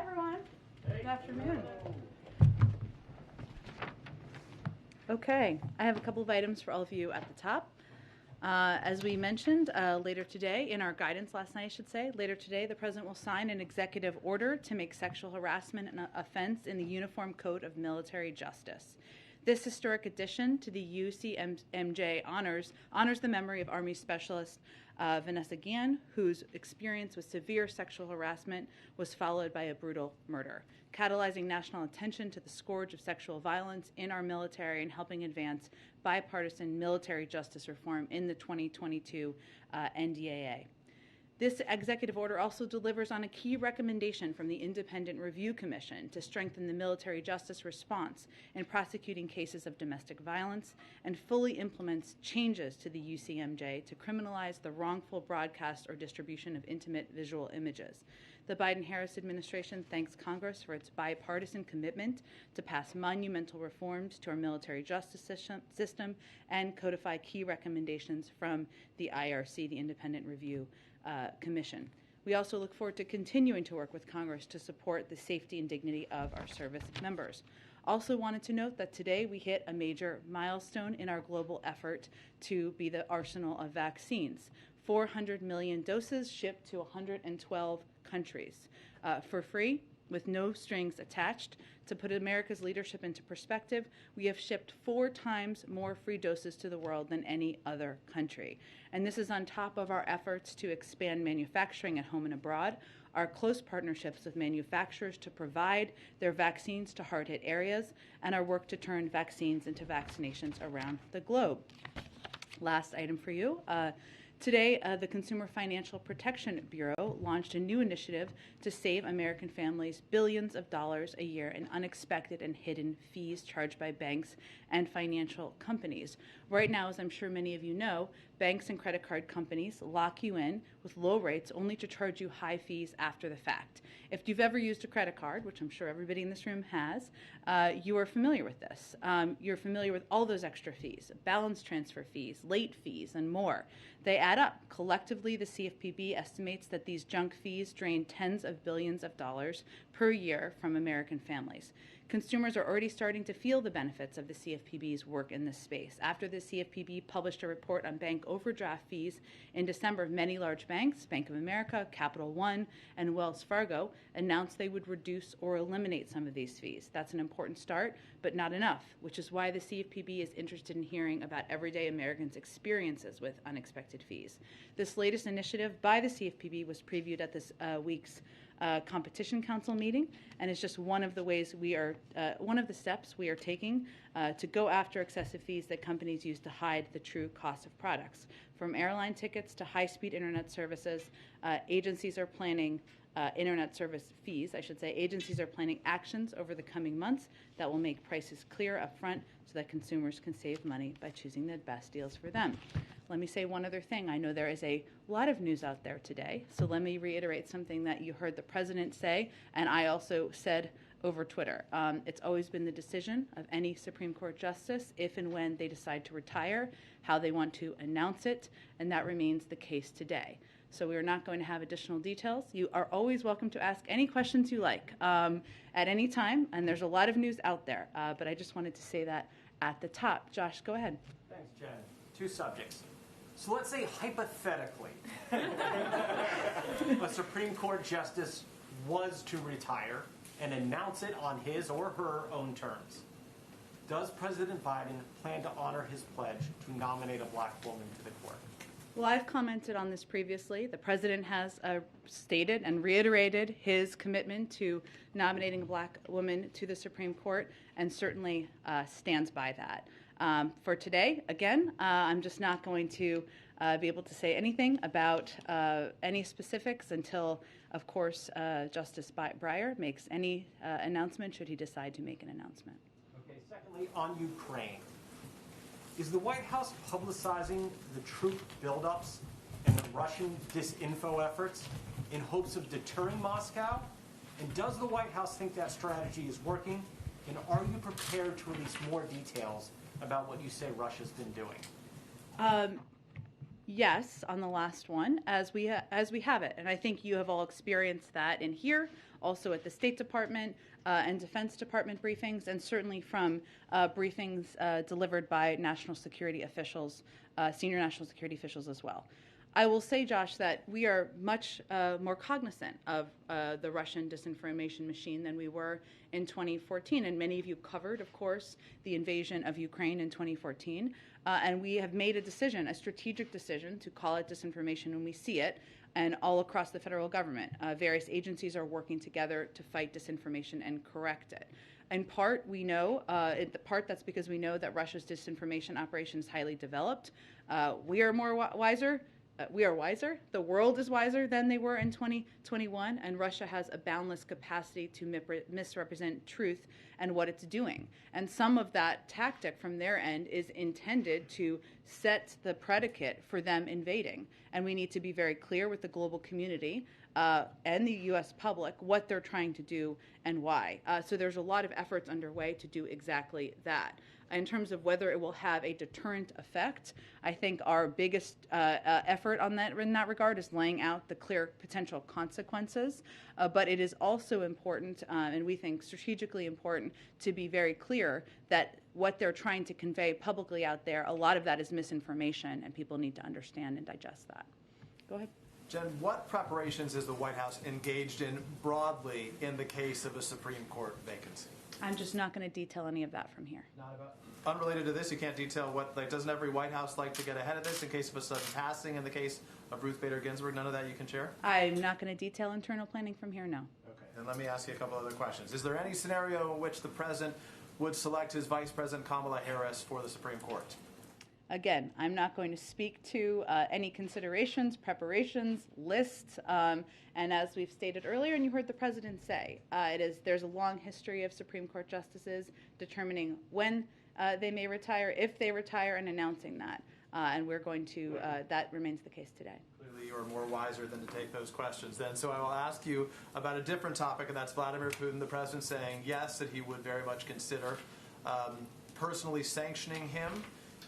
everyone. Good afternoon. Okay, I have a couple of items for all of you at the top. As we mentioned, later today, in our guidance last night, I should say, later today, the President will sign an executive order to make sexual harassment an offense in the Uniform Code of Military Justice. This historic addition to the UCMJ honors the memory of Army Specialist Vanessa Guillen, whose experience with severe sexual harassment was followed by a brutal murder, catalyzing national attention to the scourge of sexual violence in our military and helping advance bipartisan military justice reform in the 2022 NDAA. This executive order also delivers on a key recommendation from the Independent Review Commission to strengthen the military justice response in prosecuting cases of domestic violence and fully implements changes to the UCMJ to criminalize the wrongful broadcast or distribution of intimate visual images. The Biden-Harris administration thanks Congress for its bipartisan commitment to pass monumental reforms to our military justice system and codify key recommendations from the IRC, the Independent Review Commission. We also look forward to continuing to work with Congress to support the safety and dignity of our service members. Also wanted to note that today we hit a major milestone in our global effort to be the arsenal of vaccines. 400 million doses shipped to 112 countries for free, with no strings attached. To put America's leadership into perspective, we have shipped 4 times more free doses to the world than any other country. And this is on top of our efforts to expand manufacturing at home and abroad, our close partnerships with manufacturers to provide their vaccines to hard-hit areas, and our work to turn vaccines into vaccinations around the globe. Last item for you. Today, the Consumer Financial Protection Bureau launched a new initiative to save American families billions of dollars a year in unexpected and hidden fees charged by banks and financial companies. Right now, as I'm sure many of you know, banks and credit card companies lock you in with low rates only to charge you high fees after the fact. If you've ever used a credit card, which I'm sure everybody in this room has, you are familiar with this. You're familiar with all those extra fees, balance transfer fees, late fees, and more. They add up. Collectively, the CFPB estimates that these junk fees drain tens of billions of dollars per year from American families. Consumers are already starting to feel the benefits of the CFPB's work in this space. After the CFPB published a report on bank overdraft fees in December, many large banks, Bank of America, Capital One, and Wells Fargo, announced they would reduce or eliminate some of these fees. That's an important start, but not enough, which is why the CFPB is interested in hearing about everyday Americans' experiences with unexpected fees. This latest initiative by the CFPB was previewed at this week's Competition Council meeting, and it's just one of the ways we are, one of the steps we are taking to go after excessive fees that companies use to hide the true cost of products. From airline tickets to high-speed internet services, agencies are planning internet service fees, I should say. Agencies are planning actions over the coming months that will make prices clear up front so that consumers can save money by choosing the best deals for them. Let me say one other thing. I know there is a lot of news out there today, so let me reiterate something that you heard the President say, and I also said over Twitter. It's always been the decision of any Supreme Court justice, if and when they decide to retire, how they want to announce it, and that remains the case today. So we are not going to have additional details. You are always welcome to ask any questions you like at any time, and there's a lot of news out there, but I just wanted to say that at the top. Josh, go ahead. Thanks, Jen. 2 subjects. So let's say hypothetically a Supreme Court justice was to retire and announce it on his or her own terms. Does President Biden plan to honor his pledge to nominate a black woman to the court? Well, I've commented on this previously. The President has stated and reiterated his commitment to nominating a black woman to the Supreme Court and certainly stands by that. For today, again, I'm just not going to be able to say anything about any specifics until, of course, Justice Breyer makes any announcement, should he decide to make an announcement. Okay, secondly, on Ukraine. Is the White House publicizing the troop buildups and the Russian disinfo efforts in hopes of deterring Moscow? And does the White House think that strategy is working? And are you prepared to release more details about what you say Russia's been doing? Yes, on the last one, as we have it, and I think you have all experienced that in here, also at the State Department and Defense Department briefings, and certainly from briefings delivered by national security officials, senior national security officials as well. I will say, Josh, that we are much more cognizant of the Russian disinformation machine than we were in 2014. And many of you covered, of course, the invasion of Ukraine in 2014. And we have made a decision, a strategic decision, to call it disinformation when we see it. And all across the federal government, various agencies are working together to fight disinformation and correct it. In part, we know, that's because we know that Russia's disinformation operation is highly developed. We are wiser. We are wiser. The world is wiser than they were in 2021, and Russia has a boundless capacity to misrepresent truth and what it's doing. And some of that tactic from their end is intended to set the predicate for them invading. And we need to be very clear with the global community and the U.S. public what they're trying to do and why. So there's a lot of efforts underway to do exactly that. In terms of whether it will have a deterrent effect, I think our biggest effort in that regard is laying out the clear potential consequences. But it is also important, and we think strategically important, to be very clear that what they're trying to convey publicly out there, a lot of that is misinformation, and people need to understand and digest that. Go ahead. Jen, what preparations is the White House engaged in broadly in the case of a Supreme Court vacancy? I'm just not going to detail any of that from here. Not about unrelated to this, you can't detail what, doesn't every White House like to get ahead of this in case of a sudden passing in the case of Ruth Bader Ginsburg? None of that you can share? I'm not going to detail internal planning from here, no. Okay, then let me ask you a couple other questions. Is there any scenario in which the president would select his Vice President Kamala Harris for the Supreme Court? Again, I'm not going to speak to any considerations, preparations, lists, and as we've stated earlier, and you heard the president say, there's a long history of Supreme Court justices determining when they may retire, if they retire, and announcing that. And we're going to, that remains the case today. Clearly you are more wiser than to take those questions then. So I will ask you about a different topic, and that's Vladimir Putin, the president, saying yes, that he would very much consider personally sanctioning him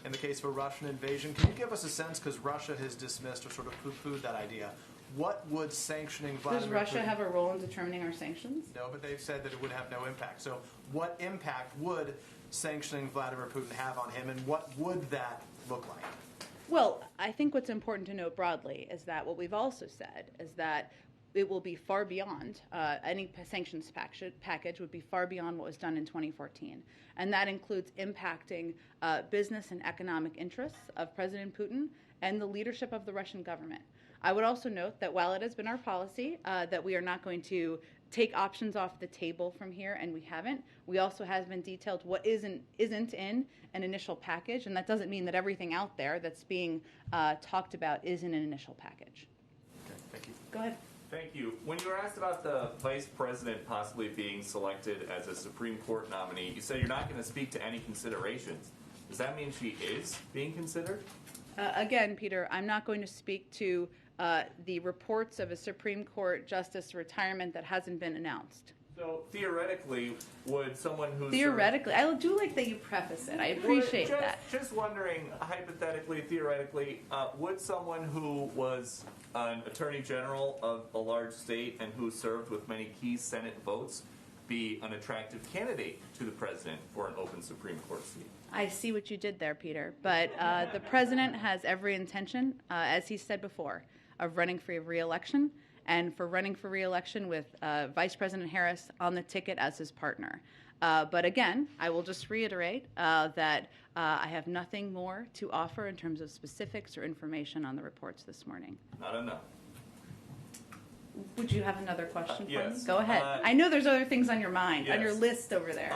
in the case of a Russian invasion. Can you give us a sense, because Russia has dismissed or sort of poo-pooed that idea, what would sanctioning Vladimir Putin... Does Russia have a role in determining our sanctions? No, but they've said that it would have no impact. So what impact would sanctioning Vladimir Putin have on him, and what would that look like? Well, I think what's important to note broadly is that what we've also said is that it will be far beyond, any sanctions package would be far beyond what was done in 2014. And that includes impacting business and economic interests of President Putin and the leadership of the Russian government. I would also note that while it has been our policy that we are not going to take options off the table from here, and we haven't, we also has been detailed what isn't in an initial package, and that doesn't mean that everything out there that's being talked about is in an initial package. Okay, thank you. Go ahead. Thank you. When you were asked about the vice president possibly being selected as a Supreme Court nominee, you said you're not going to speak to any considerations. Does that mean she is being considered? Again, Peter, I'm not going to speak to the reports of a Supreme Court justice retirement that hasn't been announced. So theoretically, would someone who's... Theoretically. I do like that you preface it. I appreciate that. Just wondering, hypothetically, theoretically, would someone who was an attorney general of a large state and who served with many key Senate votes be an attractive candidate to the president for an open Supreme Court seat? I see what you did there, Peter. But the president has every intention, as he said before, of running for re-election, and for running for re-election with Vice President Harris on the ticket as his partner. But again, I will just reiterate that I have nothing more to offer in terms of specifics or information on the reports this morning. Not enough. Would you have another question for yes. me? Go ahead. I know there's other things on your mind, yes. on your list over there.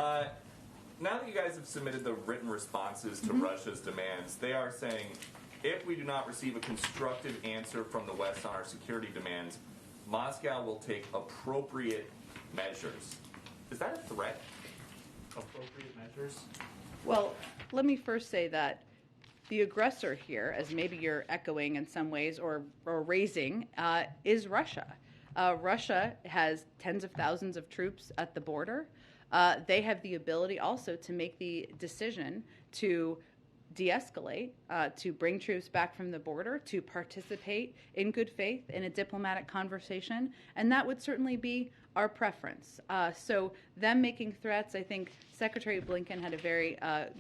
Now that you guys have submitted the written responses to Russia's demands, they are saying, if we do not receive a constructive answer from the West on our security demands, Moscow will take appropriate measures. Is that a threat? Appropriate measures? Well, let me first say that the aggressor here, as maybe you're echoing in some ways or raising, is Russia. Russia has tens of thousands of troops at the border. They have the ability also to make the decision to de-escalate, to bring troops back from the border, to participate in good faith in a diplomatic conversation, and that would certainly be our preference. So them making threats, I think Secretary Blinken had a very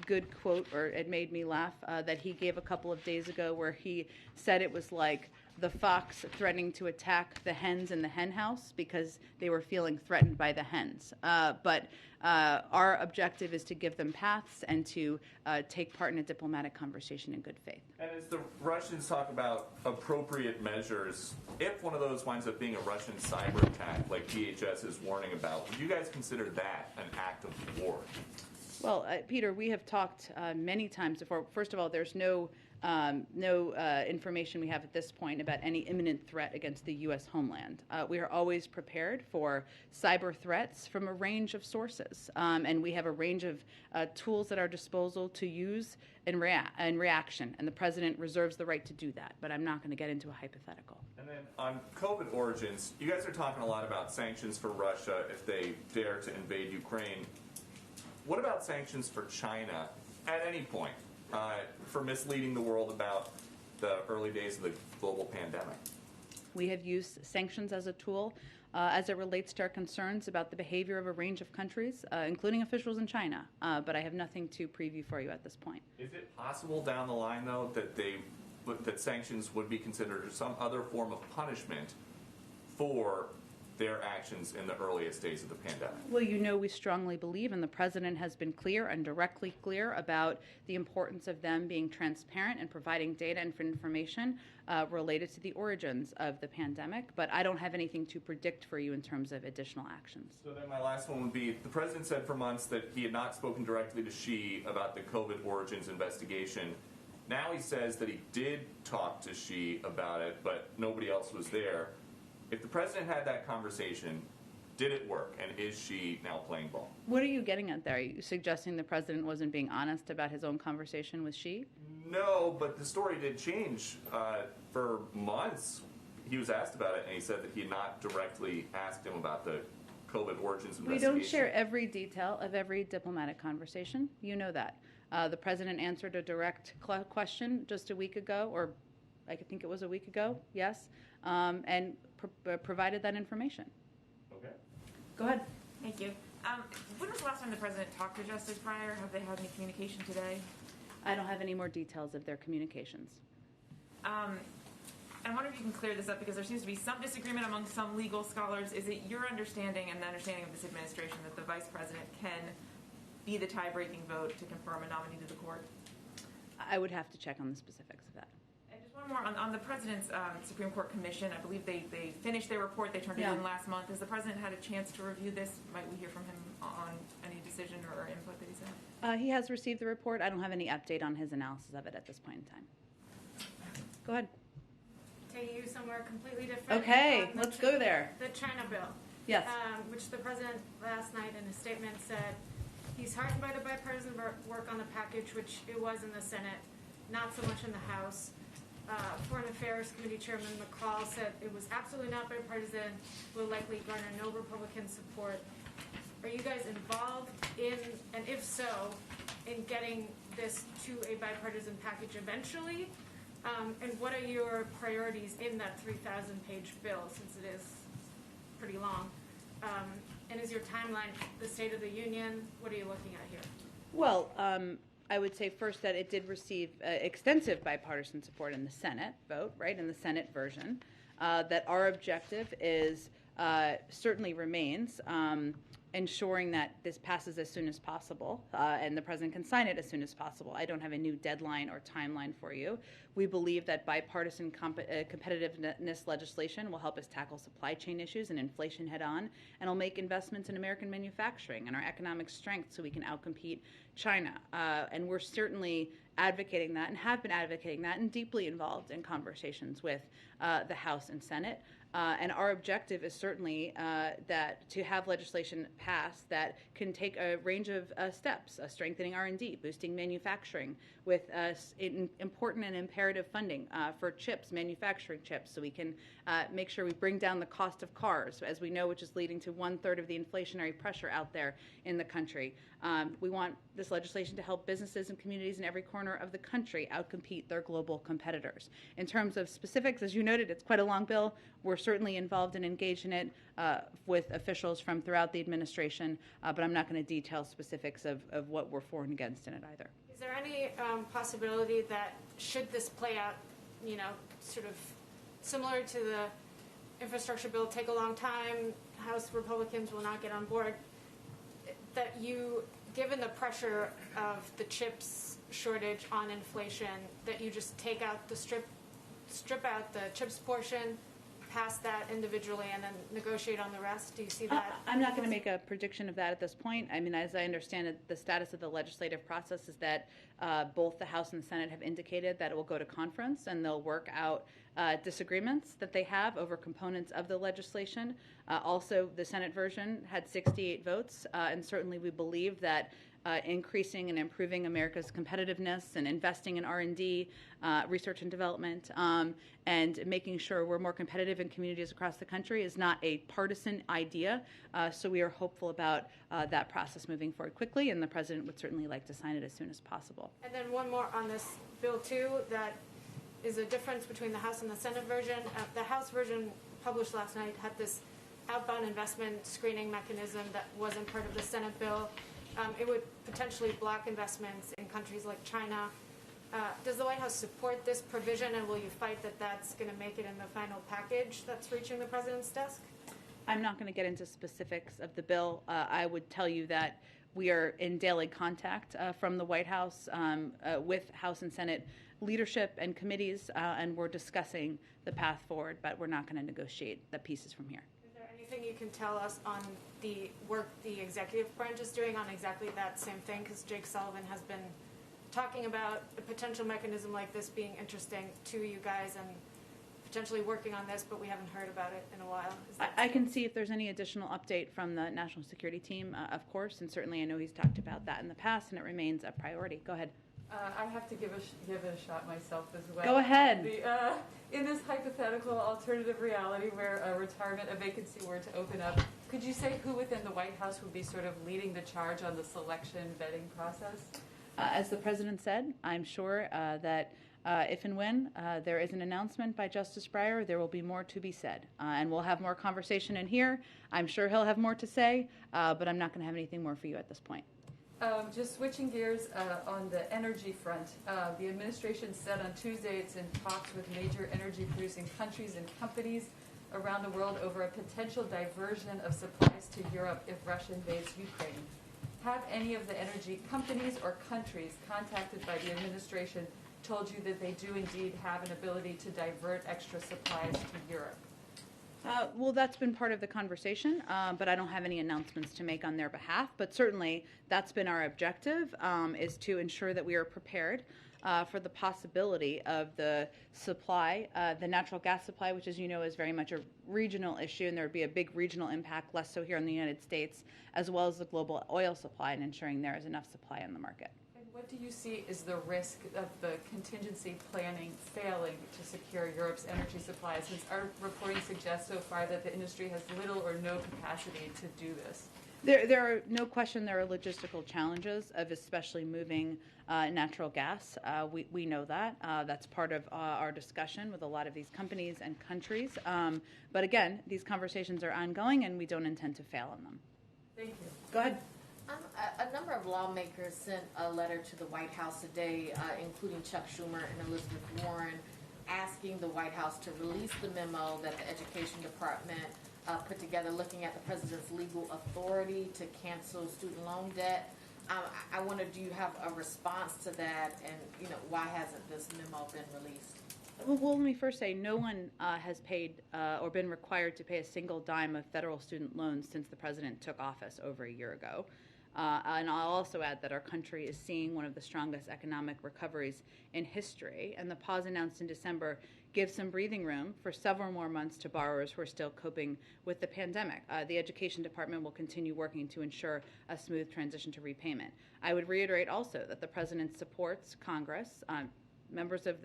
good quote, or it made me laugh, that he gave a couple of days ago where he said it was like the fox threatening to attack the hens in the hen house because they were feeling threatened by the hens. But our objective is to give them paths and to take part in a diplomatic conversation in good faith. And as the Russians talk about appropriate measures, if one of those winds up being a Russian cyber attack, like DHS is warning about, would you guys consider that an act of war? Well, Peter, we have talked many times before. First of all, there's no information we have at this point about any imminent threat against the U.S. homeland. We are always prepared for cyber threats from a range of sources, and we have a range of tools at our disposal to use in reaction, and the president reserves the right to do that, but I'm not going to get into a hypothetical. And then on COVID origins, you guys are talking a lot about sanctions for Russia if they dare to invade Ukraine. What about sanctions for China at any point? For misleading the world about the early days of the global pandemic? We have used sanctions as a tool as it relates to our concerns about the behavior of a range of countries, including officials in China. But I have nothing to preview for you at this point. Is it possible down the line, though, that sanctions would be considered some other form of punishment for their actions in the earliest days of the pandemic? Well, you know, we strongly believe, and the president has been clear and directly clear about the importance of them being transparent and providing data and information related to the origins of the pandemic. But I don't have anything to predict for you in terms of additional actions. So then my last one would be, the president said for months that he had not spoken directly to Xi about the COVID origins investigation. Now he says that he did talk to Xi about it, but nobody else was there. If the president had that conversation, did it work? And is Xi now playing ball? What are you getting at there? Are you suggesting the president wasn't being honest about his own conversation with Xi? No, but the story did change. For months, he was asked about it, and he said that he had not directly asked him about the COVID origins investigation. We don't share every detail of every diplomatic conversation. You know that. The president answered a direct question just a week ago, or I think it was a week ago, yes, and provided that information. Okay. Go ahead. Thank you. When was the last time the president talked to Justice Breyer? Have they had any communication today? I don't have any more details of their communications. I wonder if you can clear this up, because there seems to be some disagreement among some legal scholars. Is it your understanding and the understanding of this administration that the vice president can be the tie-breaking vote to confirm a nominee to the court? I would have to check on the specifics of that. And just one more on the president's Supreme Court commission. I believe they finished their report. They turned it in last month. Has the president had a chance to review this? Might we hear from him on any decision or input that he's had? He has received the report. I don't have any update on his analysis of it at this point in time. Go ahead. Take you somewhere completely different. Okay, let's go there. The China bill. Yes. Which the president last night in a statement said he's heartened by the bipartisan work on the package, which it was in the Senate, not so much in the House. Foreign Affairs Committee Chairman McCall said it was absolutely not bipartisan, will likely garner no Republican support. Are you guys involved in, and if so, in getting this to a bipartisan package eventually? And what are your priorities in that 3,000-page bill, since it is pretty long? And is your timeline the State of the Union? What are you looking at here? Well, I would say first that it did receive extensive bipartisan support in the Senate vote, right, in the Senate version. That our objective is certainly remains ensuring that this passes as soon as possible and the president can sign it as soon as possible. I don't have a new deadline or timeline for you. We believe that bipartisan competitiveness legislation will help us tackle supply chain issues and inflation head on, and will make investments in American manufacturing and our economic strength so we can outcompete China. And we're certainly advocating that and have been advocating that and deeply involved in conversations with the House and Senate. And our objective is certainly that to have legislation passed that can take a range of steps, strengthening R&D, boosting manufacturing with important and imperative funding for chips, manufacturing chips, so we can make sure we bring down the cost of cars, as we know, which is leading to 1/3 of the inflationary pressure out there in the country. We want this legislation to help businesses and communities in every corner of the country outcompete their global competitors. In terms of specifics, as you noted, it's quite a long bill. We're certainly involved and engaged in it with officials from throughout the administration, but I'm not going to detail specifics of what we're for and against in it either. Is there any possibility that should this play out, sort of similar to the infrastructure bill, take a long time, House Republicans will not get on board, that you, given the pressure of the chips shortage on inflation, that you just take out the strip out the chips portion, pass that individually, and then negotiate on the rest? Do you see that? I'm not going to make a prediction of that at this point. I mean, as I understand it, the status of the legislative process is that both the House and the Senate have indicated that it will go to conference and they'll work out disagreements that they have over components of the legislation. Also, the Senate version had 68 votes, and certainly we believe that increasing and improving America's competitiveness and investing in R&D, research and development, and making sure we're more competitive in communities across the country is not a partisan idea. So we are hopeful about that process moving forward quickly, and the President would certainly like to sign it as soon as possible. And then one more on this bill, too, that is a difference between the House and the Senate version. The House version published last night had this outbound investment screening mechanism that wasn't part of the Senate bill. It would potentially block investments in countries like China. Does the White House support this provision, and will you fight that that's going to make it in the final package that's reaching the President's desk? I'm not going to get into specifics of the bill. I would tell you that we are in daily contact from the White House with House and Senate leadership and committees, and we're discussing the path forward, but we're not going to negotiate the pieces from here. Anything you can tell us on the work the executive branch is doing on exactly that same thing? Because Jake Sullivan has been talking about a potential mechanism like this being interesting to you guys and potentially working on this, but we haven't heard about it in a while. I can see if there's any additional update from the National Security Team, of course, and certainly I know he's talked about that in the past, and it remains a priority. Go ahead. I have to give it a shot myself as well. Go ahead. In this hypothetical alternative reality where a vacancy were to open up, could you say who within the White House would be sort of leading the charge on the selection vetting process? As the President said, I'm sure that if and when there is an announcement by Justice Breyer, there will be more to be said. And we'll have more conversation in here. I'm sure he'll have more to say, but I'm not going to have anything more for you at this point. Just switching gears on the energy front, the administration said on Tuesday it's in talks with major energy-producing countries and companies around the world over a potential diversion of supplies to Europe if Russia invades Ukraine. Have any of the energy companies or countries contacted by the administration told you that they do indeed have an ability to divert extra supplies to Europe? Well, that's been part of the conversation, but I don't have any announcements to make on their behalf. But certainly that's been our objective, is to ensure that we are prepared for the possibility of the supply, the natural gas supply, which, as you know, is very much a regional issue, and there would be a big regional impact, less so here in the United States, as well as the global oil supply and ensuring there is enough supply on the market. What do you see is the risk of the contingency planning failing to secure Europe's energy supply, since our reporting suggests so far that the industry has little or no capacity to do this? There are no question there are logistical challenges of especially moving natural gas. We know that. That's part of our discussion with a lot of these companies and countries. But again, these conversations are ongoing and we don't intend to fail on them. Thank you. Go ahead. A number of lawmakers sent a letter to the White House today, including Chuck Schumer and Elizabeth Warren, asking the White House to release the memo that the Education Department put together looking at the president's legal authority to cancel student loan debt. I wonder, do you have a response to that, and why hasn't this memo been released? Well, let me first say no one has paid or been required to pay a single dime of federal student loans since the president took office over a year ago. And I'll also add that our country is seeing one of the strongest economic recoveries in history, and the pause announced in December gives some breathing room for several more months to borrowers who are still coping with the pandemic. The Education Department will continue working to ensure a smooth transition to repayment. I would reiterate also that the president supports Congress, members of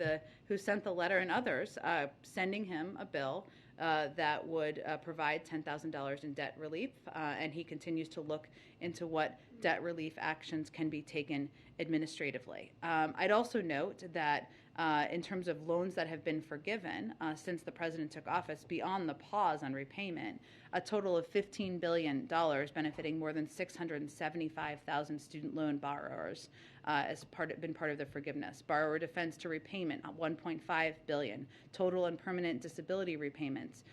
who sent the letter and others, sending him a bill that would provide $10,000 in debt relief, and he continues to look into what debt relief actions can be taken administratively. I'd also note that in terms of loans that have been forgiven since the president took office, beyond the pause on repayment, a total of $15 billion benefiting more than 675,000 student loan borrowers been part of the forgiveness. Borrower defense to repayment, $1.5 billion. Total and permanent disability repayments,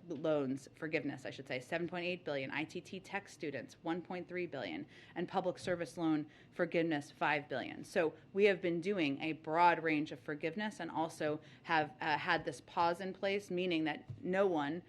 loans forgiveness, I should say, $7.8 billion. ITT tech students, $1.3 billion. And public service loan forgiveness, $5 billion. So we have been doing a broad range of forgiveness and also have had this pause in place, meaning that no one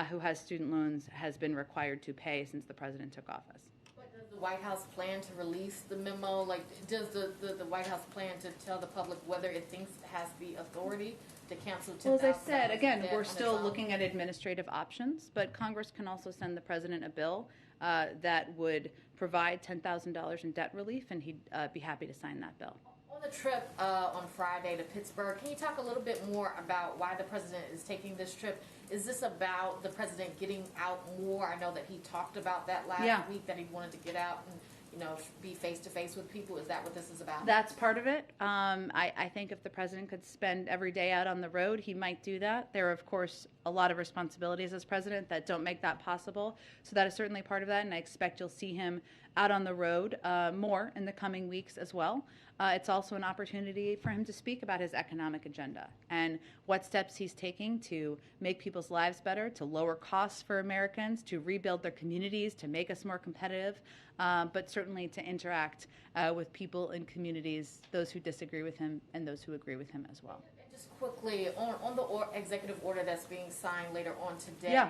who has student loans has been required to pay since the president took office. But does the White House plan to release the memo? Like, does the White House plan to tell the public whether it thinks it has the authority to cancel $10,000? Well, as I said, again, debt we're on its still own? looking at administrative options, but Congress can also send the president a bill that would provide $10,000 in debt relief, and he'd be happy to sign that bill. On the trip on Friday to Pittsburgh, can you talk a little bit more about why the president is taking this trip? Is this about the president getting out more? I know that he talked about that last week, that he wanted to get out and, you know, be face-to-face with people. Is that what this is about? That's part of it. I think if the president could spend every day out on the road, he might do that. There are, of course, a lot of responsibilities as president that don't make that possible. So that is certainly part of that, and I expect you'll see him out on the road more in the coming weeks as well. It's also an opportunity for him to speak about his economic agenda and what steps he's taking to make people's lives better, to lower costs for Americans, to rebuild their communities, to make us more competitive, but certainly to interact with people in communities, those who disagree with him and those who agree with him as well. And just quickly, on the executive order that's being signed later on today,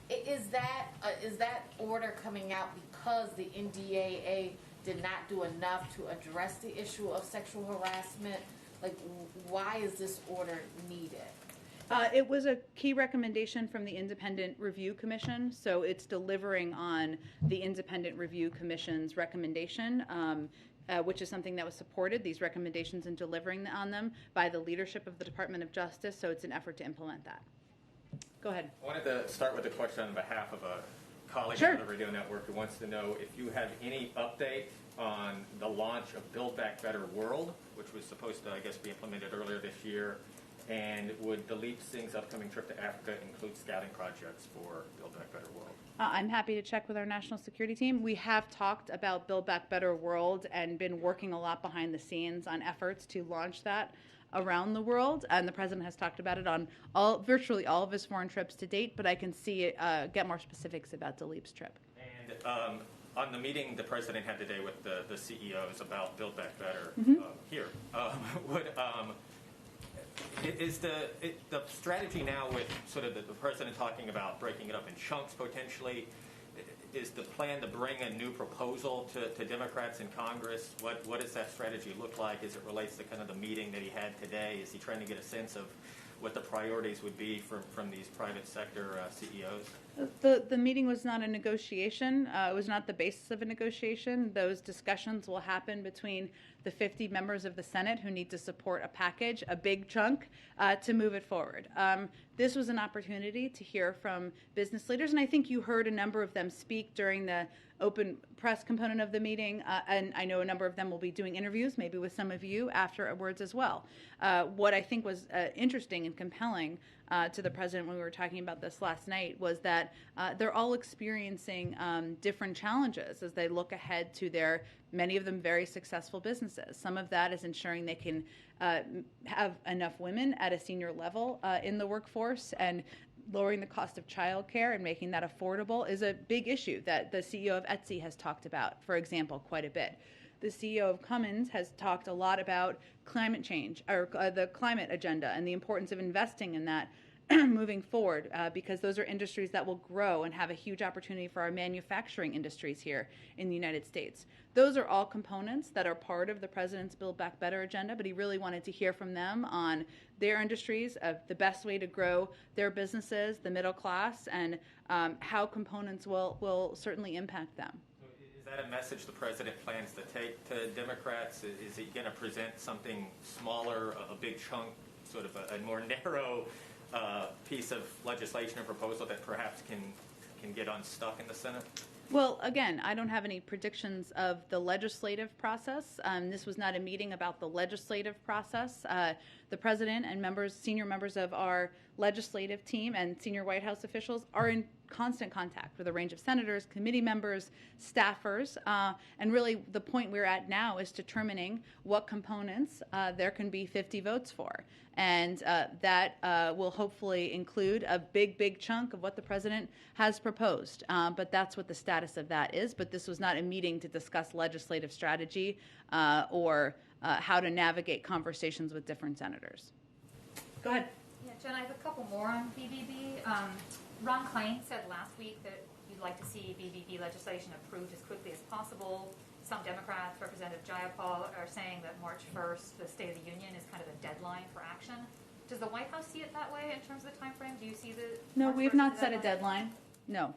is that order coming out because the NDAA did not do enough to address the issue of sexual harassment? Like, why is this order needed? It was a key recommendation from the Independent Review Commission, so it's delivering on the Independent Review Commission's recommendation, which is something that was supported, these recommendations, and delivering on them by the leadership of the Department of Justice, so it's an effort to implement that. Go ahead. I wanted to start with a question on behalf of a colleague Sure. on the radio network who wants to know if you have any update on the launch of Build Back Better World, which was supposed to, I guess, be implemented earlier this year, and would Dalip Singh's upcoming trip to Africa include scouting projects for Build Back Better World? I'm happy to check with our national security team. We have talked about Build Back Better World and been working a lot behind the scenes on efforts to launch that around the world, and the president has talked about it on virtually all of his foreign trips to date, but I can get more specifics about Dalip's trip. And on the meeting the president had today with the CEOs about Build Back Better is the strategy now with sort of the president talking about breaking it up in chunks potentially, is the plan to bring a new proposal to Democrats in Congress? What does that strategy look like as it relates to kind of the meeting that he had today? Is he trying to get a sense of what the priorities would be from these private sector CEOs? The meeting was not a negotiation. It was not the basis of a negotiation. Those discussions will happen between the 50 members of the Senate who need to support a package, a big chunk, to move it forward. This was an opportunity to hear from business leaders, and I think you heard a number of them speak during the open press component of the meeting, and I know a number of them will be doing interviews, maybe with some of you afterwards as well. What I think was interesting and compelling to the president when we were talking about this last night was that they're all experiencing different challenges as they look ahead to their, many of them very successful businesses. Some of that is ensuring they can have enough women at a senior level in the workforce, and lowering the cost of childcare and making that affordable is a big issue that the CEO of Etsy has talked about, for example, quite a bit. The CEO of Cummins has talked a lot about climate change, or the climate agenda, and the importance of investing in that moving forward, because those are industries that will grow and have a huge opportunity for our manufacturing industries here in the United States. Those are all components that are part of the president's Build Back Better agenda, but he really wanted to hear from them on their industries, the best way to grow their businesses, the middle class, and how components will certainly impact them. Is that a message the president plans to take to Democrats? Is he going to present something smaller, a big chunk, sort of a more narrow piece of legislation or proposal that perhaps can get unstuck in the Senate? Well, again, I don't have any predictions of the legislative process. This was not a meeting about the legislative process. The president and senior members of our legislative team and senior White House officials are in constant contact with a range of senators, committee members, staffers, and really the point we're at now is determining what components there can be 50 votes for. And that will hopefully include a big chunk of what the president has proposed. But that's what the status of that is. But this was not a meeting to discuss legislative strategy or how to navigate conversations with different senators. Go ahead. Yeah, Jen, I have a couple more on BBB. Ron Klain said last week that you'd like to see BBB legislation approved as quickly as possible. Some Democrats, Representative Jayapal, are saying that March 1st, the State of the Union, is kind of a deadline for action. Does the White House see it that way in terms of the time frame? Do you see the No, March we have 1st not as set a deadline. No.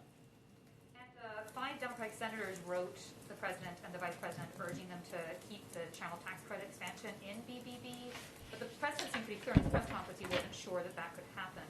And 5 Democratic senators wrote the president and the vice president urging them to keep the child tax credit expansion in BBB. But the president seemed pretty clear in the press conference he wasn't sure that that could happen.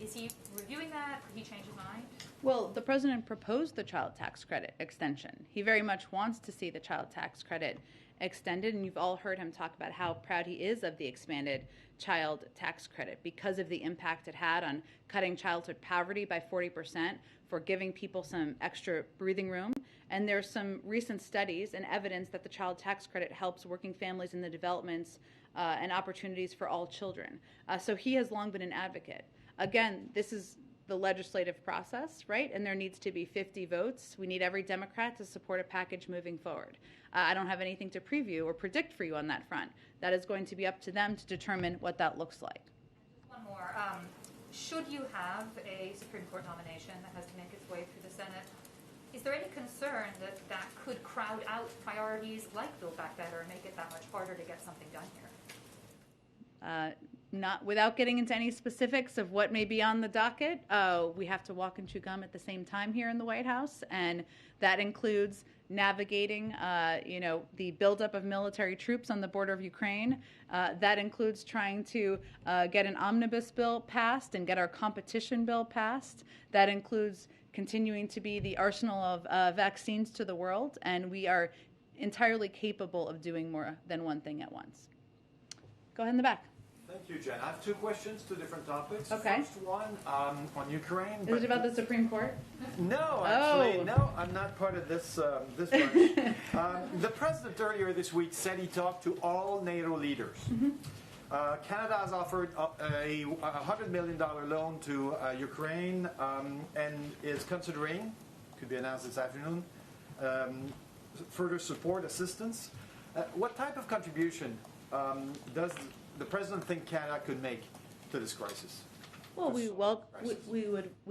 Is he reviewing that? Could he change his mind? Well, the president proposed the child tax credit extension. He very much wants to see the child tax credit extended, and you've all heard him talk about how proud he is of the expanded child tax credit because of the impact it had on cutting childhood poverty by 40%, for giving people some extra breathing room. And there's some recent studies and evidence that the child tax credit helps working families in the developments and opportunities for all children. So he has long been an advocate. Again, this is the legislative process, right? And there needs to be 50 votes. We need every Democrat to support a package moving forward. I don't have anything to preview or predict for you on that front. That is going to be up to them to determine what that looks like. Just one more. Should you have a Supreme Court nomination that has to make its way through the Senate, is there any concern that that could crowd out priorities like Build Back Better and make it that much harder to get something done here? Not without getting into any specifics of what may be on the docket. We have to walk and chew gum at the same time here in the White House, and that includes navigating, the buildup of military troops on the border of Ukraine. That includes trying to get an omnibus bill passed and get our competition bill passed. That includes continuing to be the arsenal of vaccines to the world, and we are entirely capable of doing more than one thing at once. Go ahead in the back. Thank you, Jen. I have 2 questions, 2 different topics. Okay. First one on Ukraine. Is it about the Supreme Court? No, actually, Oh. no. I'm not part of this bunch. The president earlier this week said he talked to all NATO leaders. Canada has offered a $100 million loan to Ukraine and is considering, could be announced this afternoon, further support assistance. What type of contribution does the president think Canada could make to this crisis? Well, we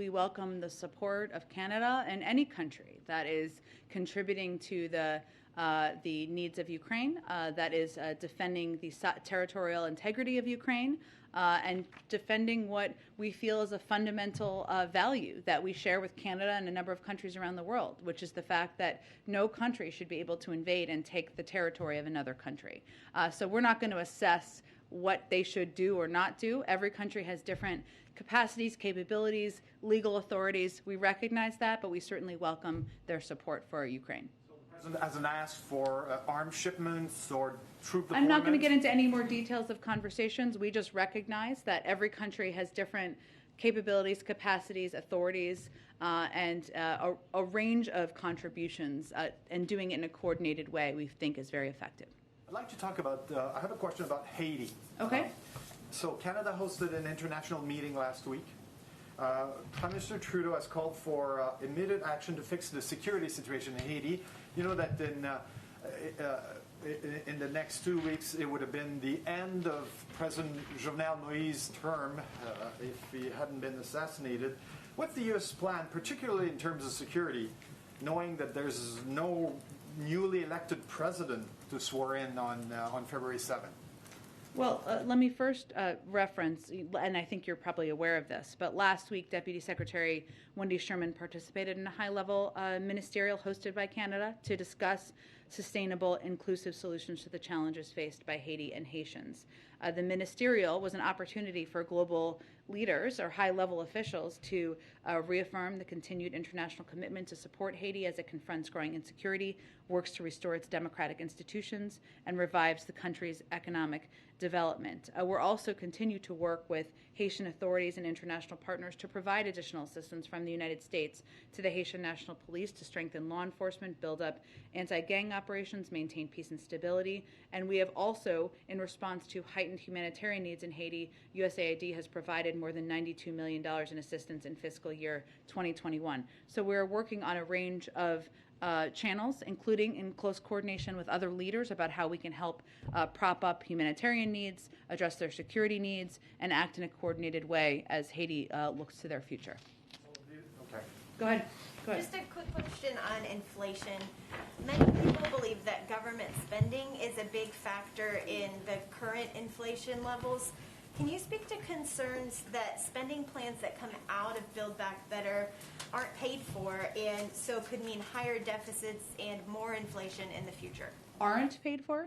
welcome the support of Canada and any country that is contributing to the needs of Ukraine, that is defending the territorial integrity of Ukraine, and defending what we feel is a fundamental value that we share with Canada and a number of countries around the world, which is the fact that no country should be able to invade and take the territory of another country. So we're not going to assess what they should do or not do. Every country has different capacities, capabilities, legal authorities. We recognize that, but we certainly welcome their support for Ukraine. So the president hasn't asked for arms shipments or troop deployments? I'm not going to get into any more details of conversations. We just recognize that every country has different capabilities, capacities, authorities, and a range of contributions, and doing it in a coordinated way we think is very effective. I'd like to talk about, I have a question about Haiti. Okay. So Canada hosted an international meeting last week. Prime Minister Trudeau has called for immediate action to fix the security situation in Haiti. You know that in the next 2 weeks it would have been the end of President Jovenel Moïse's term if he hadn't been assassinated. What's the U.S. plan, particularly in terms of security, knowing that there's no newly elected president to swear in on February 7th? Well, let me first reference, and I think you're probably aware of this, but last week Deputy Secretary Wendy Sherman participated in a high-level ministerial hosted by Canada to discuss sustainable, inclusive solutions to the challenges faced by Haiti and Haitians. The ministerial was an opportunity for global leaders or high-level officials to reaffirm the continued international commitment to support Haiti as it confronts growing insecurity, works to restore its democratic institutions, and revives the country's economic development. We're also continue to work with Haitian authorities and international partners to provide additional assistance from the United States to the Haitian National Police to strengthen law enforcement, build up anti-gang operations, maintain peace and stability. And we have also, in response to heightened humanitarian needs in Haiti, USAID has provided more than $92 million in assistance in fiscal year 2021. So we're working on a range of channels, including in close coordination with other leaders about how we can help prop up humanitarian needs, address their security needs, and act in a coordinated way as Haiti looks to their future. Okay. Go ahead. Just a quick question on inflation. Many people believe that government spending is a big factor in the current inflation levels. Can you speak to concerns that spending plans that come out of Build Back Better aren't paid for and so could mean higher deficits and more inflation in the future? Aren't paid for?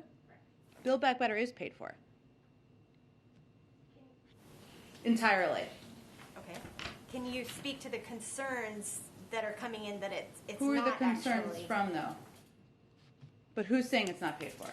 Build Back Better is paid for. Entirely. Okay. Can you speak to the concerns that are coming in that it's Who are not the concerns actually from, though? But who's saying it's not paid for?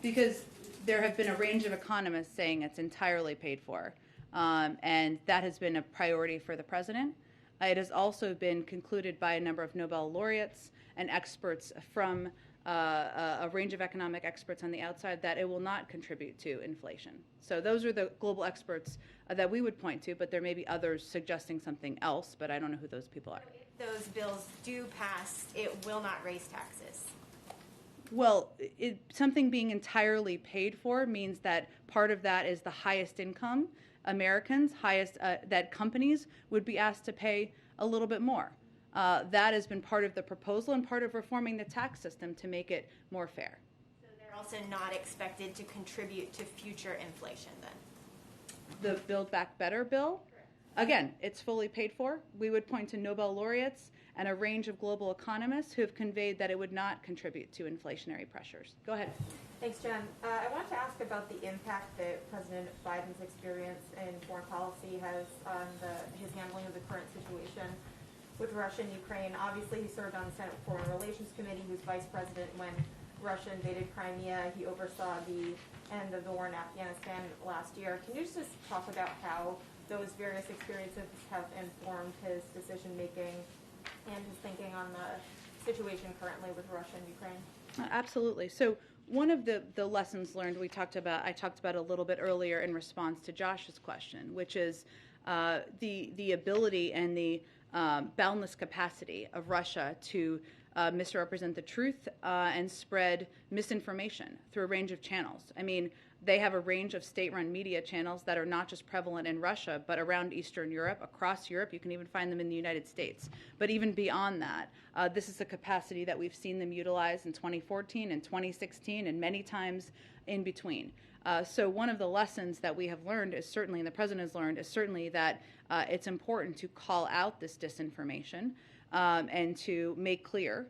Because there have been a range of economists saying it's entirely paid for, and that has been a priority for the president. It has also been concluded by a number of Nobel laureates and experts from a range of economic experts on the outside that it will not contribute to inflation. So those are the global experts that we would point to, but there may be others suggesting something else, but I don't know who those people are. If those bills do pass, it will not raise taxes? Well, something being entirely paid for means that part of that is the highest income Americans, that companies would be asked to pay a little bit more. That has been part of the proposal and part of reforming the tax system to make it more fair. So they're also not expected to contribute to future inflation then? The Build Back Better bill? Again, it's fully paid for. We would point to Nobel laureates and a range of global economists who have conveyed that it would not contribute to inflationary pressures. Go ahead. Thanks, Jen. I wanted to ask about the impact that President Biden's experience in foreign policy has on his handling of the current situation with Russia and Ukraine. Obviously, he served on the Senate Foreign Relations Committee. He was vice president when Russia invaded Crimea. He oversaw the end of the war in Afghanistan last year. Can you just talk about how those various experiences have informed his decision-making and his thinking on the situation currently with Russia and Ukraine? Absolutely. So one of the lessons learned I talked about a little bit earlier in response to Josh's question, which is the ability and the boundless capacity of Russia to misrepresent the truth and spread misinformation through a range of channels. I mean, they have a range of state-run media channels that are not just prevalent in Russia, but around Eastern Europe, across Europe. You can even find them in the United States. But even beyond that, this is a capacity that we've seen them utilize in 2014 and 2016 and many times in between. So one of the lessons that we have learned is certainly, and the president has learned, is certainly that it's important to call out this disinformation and to make clear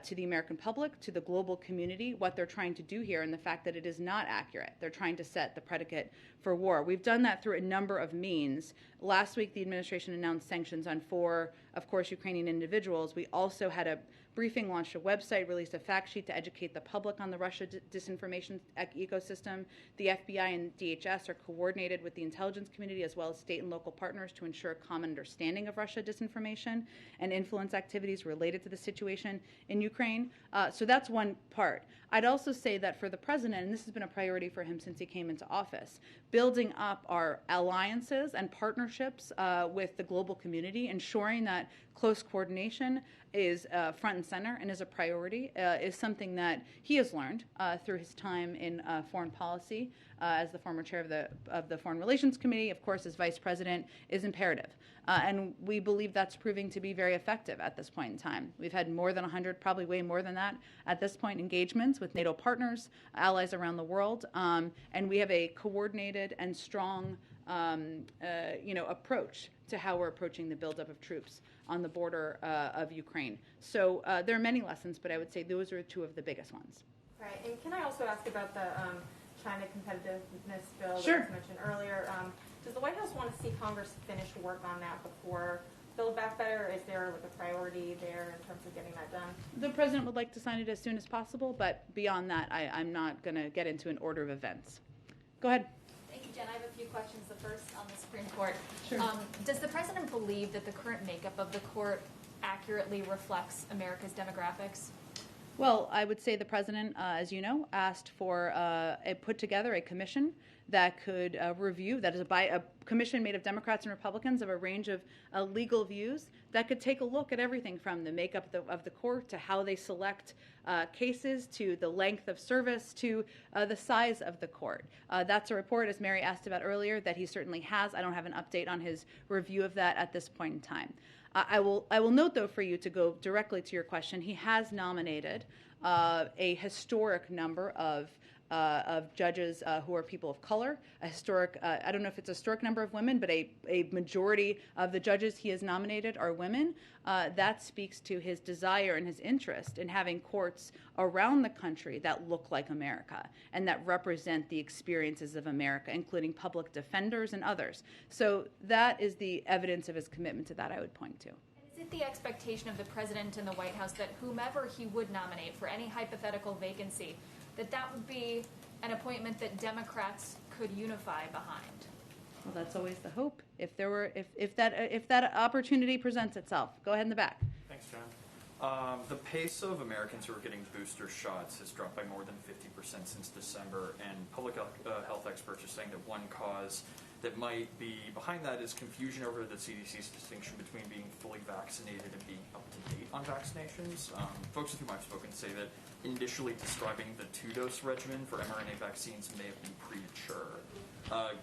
to the American public, to the global community, what they're trying to do here and the fact that it is not accurate. They're trying to set the predicate for war. We've done that through a number of means. Last week, the administration announced sanctions on 4, of course, Ukrainian individuals. We also had a briefing, launched a website, released a fact sheet to educate the public on the Russia disinformation ecosystem. The FBI and DHS are coordinated with the intelligence community as well as state and local partners to ensure a common understanding of Russia disinformation and influence activities related to the situation in Ukraine. So that's one part. I'd also say that for the president, and this has been a priority for him since he came into office, building up our alliances and partnerships with the global community, ensuring that close coordination is front and center and is a priority, is something that he has learned through his time in foreign policy as the former chair of the Foreign Relations Committee, of course, as vice president, is imperative. And we believe that's proving to be very effective at this point in time. We've had more than 100, probably way more than that at this point, engagements with NATO partners, allies around the world, and we have a coordinated and strong approach to how we're approaching the buildup of troops on the border of Ukraine. So there are many lessons, but I would say those are two of the biggest ones. Right, and can I also ask about the China competitiveness bill Sure. that was mentioned earlier? Does the White House want to see Congress finish work on that before Build Back Better? Is there like a priority there in terms of getting that done? The president would like to sign it as soon as possible, but beyond that, I'm not going to get into an order of events. Go ahead. Thank you, Jen. I have a few questions. The first on the Supreme Court. Sure. Does the president believe that the current makeup of the court accurately reflects America's demographics? Well, I would say the president, as you know, asked for put together a commission that could review, that is a commission made of Democrats and Republicans of a range of legal views that could take a look at everything from the makeup of the court to how they select cases to the length of service to the size of the court. That's a report, as Mary asked about earlier, that he certainly has. I don't have an update on his review of that at this point in time. I will note, though, for you to go directly to your question, he has nominated a historic number of judges who are people of color, a historic, I don't know if it's a historic number of women, but a majority of the judges he has nominated are women. That speaks to his desire and his interest in having courts around the country that look like America and that represent the experiences of America, including public defenders and others. So that is the evidence of his commitment to that I would point to. Is it the expectation of the president and the White House that whomever he would nominate for any hypothetical vacancy, that would be an appointment that Democrats could unify behind? Well, that's always the hope. If that opportunity presents itself, go ahead in the back. Thanks, John. The pace of Americans who are getting booster shots has dropped by more than 50% since December, and public health experts are saying that one cause that might be behind that is confusion over the CDC's distinction between being fully vaccinated and being up to date on vaccinations. Folks with whom I've spoken say that initially describing the two-dose regimen for mRNA vaccines may have been premature.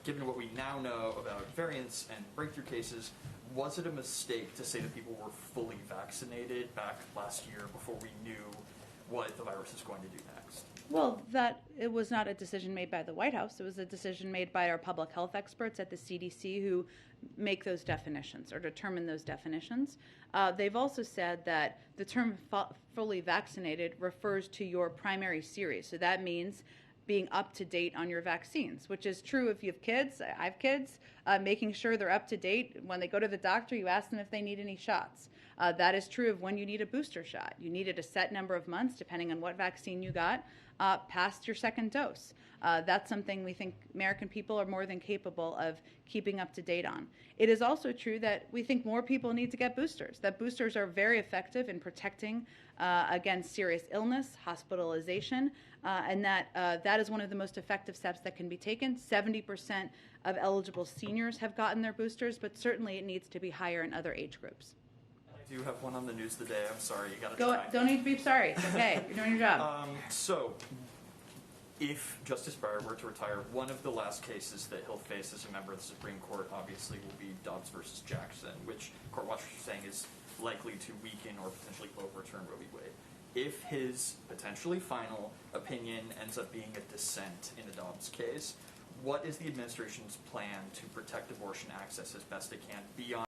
Given what we now know about variants and breakthrough cases, was it a mistake to say that people were fully vaccinated back last year before we knew what the virus is going to do next? Well, it was not a decision made by the White House. It was a decision made by our public health experts at the CDC who make those definitions or determine those definitions. They've also said that the term fully vaccinated refers to your primary series. So that means being up to date on your vaccines, which is true if you have kids. I have kids. Making sure they're up to date. When they go to the doctor, you ask them if they need any shots. That is true of when you need a booster shot. You needed a set number of months, depending on what vaccine you got, past your second dose. That's something we think American people are more than capable of keeping up to date on. It is also true that we think more people need to get boosters, that boosters are very effective in protecting against serious illness, hospitalization, and that is one of the most effective steps that can be taken. 70% of eligible seniors have gotten their boosters, but certainly it needs to be higher in other age groups. I do have one on the news today. I'm sorry, you got to Go. try. Don't need to be sorry. It's okay. You're doing your job. So, if Justice Breyer were to retire, one of the last cases that he'll face as a member of the Supreme Court obviously will be Dobbs versus Jackson, which court watchers are saying is likely to weaken or potentially overturn Roe v. Wade. If his potentially final opinion ends up being a dissent in the Dobbs case, what is the administration's plan to protect abortion access as best it can beyond